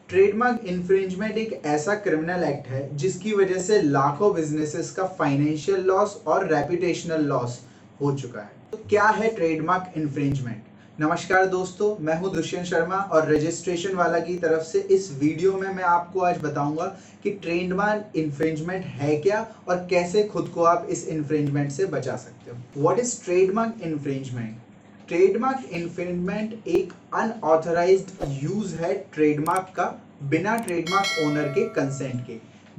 Trademark infringement एक ऐसा criminal act है जिसकी वजह से लाखों बिजनेसेस का फाइनेंशियल लॉस और रेपुटेशनल लॉस हो चुका है। तो क्या है ट्रेडमार्क इन्फ्रिंजमेंट? नमस्कार दोस्तों, मैं हूं दुष्यंत शर्मा और रजिस्ट्रेशन वाला की तरफ से इस वीडियो में मैं आपको आज बताऊंगा कि ट्रेडमार्क इन्फ्रिंजमेंट है क्या और कैसे खुद को आप इस इन्फ्रिंजमेंट से बचा सकते हो। What is trademark infringement? Trademark infringement एक अनऑथराइज्ड यूज है ट्रेडमार्क का बिना ट्रेडमार्क ओनर के कंसेंट के।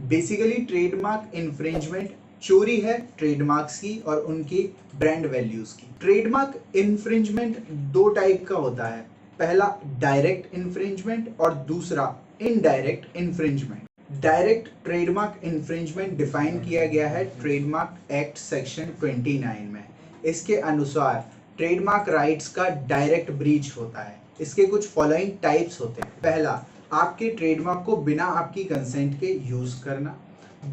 बेसिकली ट्रेडमार्क इन्फ्रिंजमेंट चोरी है ट्रेडमार्क्स की और उनकी ब्रांड वैल्यूज की। ट्रेडमार्क इन्फ्रिंजमेंट दो टाइप का होता है, पहला डायरेक्ट इन्फ्रिंजमेंट और दूसरा indirect infringement. Direct trademark infringement define किया गया है ट्रेडमार्क एक्ट सेक्शन 29 में। इसके अनुसार ट्रेडमार्क राइट्स का डायरेक्ट ब्रीच होता है। इसके कुछ फॉलोइंग टाइप्स होते हैं। पहला, आपके ट्रेडमार्क को बिना आपकी कंसेंट के यूज करना।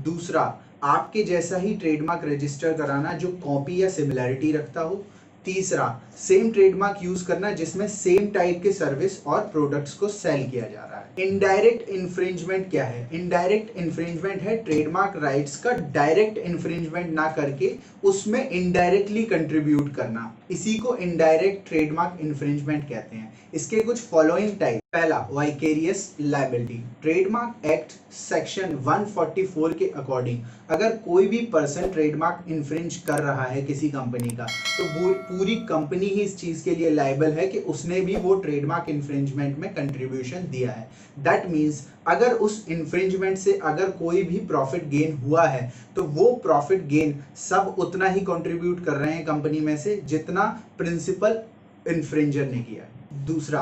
दूसरा, आपके जैसा ही ट्रेडमार्क रजिस्टर कराना जो कॉपी या सिमिलरिटी रखता हो। तीसरा, सेम ट्रेडमार्क यूज करना जिसमें सेम टाइप के सर्विस और प्रोडक्ट्स को सेल किया जा रहा है। इनडायरेक्ट इन्फ्रिंजमेंट क्या है? इनडायरेक्ट इन्फ्रिंजमेंट है ट्रेडमार्क राइट्स का डायरेक्ट इन्फ्रिंजमेंट ना करके उसमें इनडायरेक्टली कंट्रीब्यूट करना। इसी को इनडायरेक्ट ट्रेडमार्क इन्फ्रिंजमेंट कहते हैं। इसके कुछ फॉलोइंग टाइप। पहला, vicarious liability. Trademark act section 144 के अकॉर्डिंग अगर कोई भी पर्सन ट्रेडमार्क इन्फ्रिंज कर रहा है किसी कंपनी का, तो पूरी कंपनी ही इस चीज के लिए लायबल है कि उसने भी वो ट्रेडमार्क इन्फ्रिंजमेंट में कंट्रीब्यूशन दिया है। दैट मीन्स अगर उस इन्फ्रिंजमेंट से अगर कोई भी प्रॉफिट गेन हुआ है तो वो प्रॉफिट गेन सब उतना ही कंट्रीब्यूट कर रहे हैं कंपनी में से जितना प्रिंसिपल इन्फ्रिंजर ने किया है। दूसरा,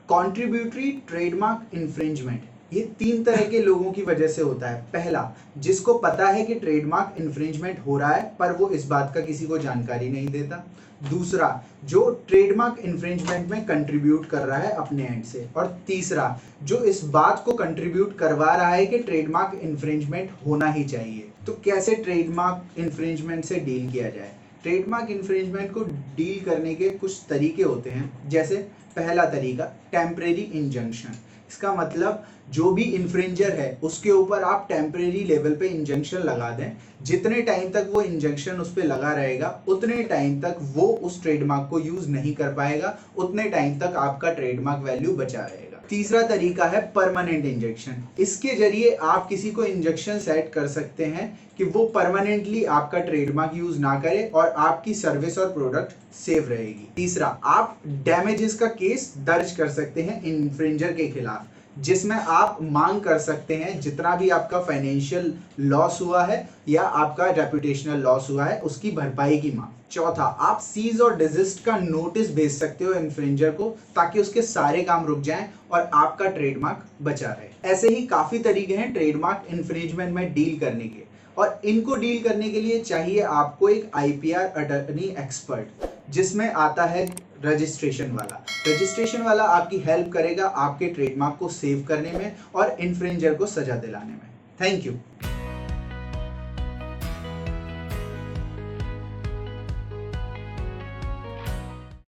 कॉन्ट्रीब्यूटरी ट्रेडमार्क इन्फ्रिंजमेंट। ये तीन तरह के लोगों की वजह से होता है। पहला, जिसको पता है कि ट्रेडमार्क इन्फ्रिंजमेंट हो रहा है पर वो इस बात का किसी को जानकारी नहीं देता। दूसरा, जो ट्रेडमार्क इन्फ्रिंजमेंट में कंट्रीब्यूट कर रहा है अपने एंड से। और तीसरा, जो इस बात को कंट्रीब्यूट करवा रहा है कि ट्रेडमार्क इन्फ्रिंजमेंट होना ही चाहिए। तो कैसे ट्रेडमार्क इन्फ्रिंजमेंट से डील किया जाए? ट्रेडमार्क इन्फ्रिंजमेंट को डील करने के कुछ तरीके होते हैं। जैसे पहला तरीका, टेम्परेरी इंजंक्शन। इसका मतलब जो भी इन्फ्रिंजर है उसके ऊपर आप टेम्परेरी लेवल पे इंजंक्शन लगा दें। जितने टाइम तक वो इंजंक्शन उस पर लगा रहेगा उतने टाइम तक वो उस ट्रेडमार्क को यूज नहीं कर पाएगा, उतने टाइम तक आपका ट्रेडमार्क वैल्यू बचा रहेगा। तीसरा तरीका है परमानेंट इंजेक्शन। इसके जरिए आप किसी को इंजेक्शन सेट कर सकते हैं कि वो परमानेंटली आपका ट्रेडमार्क यूज ना करे और आपकी सर्विस और प्रोडक्ट सेफ रहेगी। तीसरा, आप डैमेजेस का केस दर्ज कर सकते हैं इन्फ्रिंजर के खिलाफ, जिसमें आप मांग कर सकते हैं जितना भी आपका फाइनेंशियल लॉस हुआ है या आपका रेपुटेशनल लॉस हुआ है उसकी भरपाई की मांग। चौथा, आप सीज और डिजिस्ट का नोटिस भेज सकते हो इन्फ्रिंजर को ताकि उसके सारे काम रुक जाएं और आपका ट्रेडमार्क बचा रहे। ऐसे ही काफी तरीके हैं ट्रेडमार्क इन्फ्रिंजमेंट में डील करने के, और इनको डील करने के लिए चाहिए आपको एक आईपीआर अटर्नी एक्सपर्ट, जिसमें आता है रजिस्ट्रेशन वाला। रजिस्ट्रेशन वाला आपकी हेल्प करेगा आपके ट्रेडमार्क को सेव करने में और इन्फ्रिंजर को सजा दिलाने में। Thank you.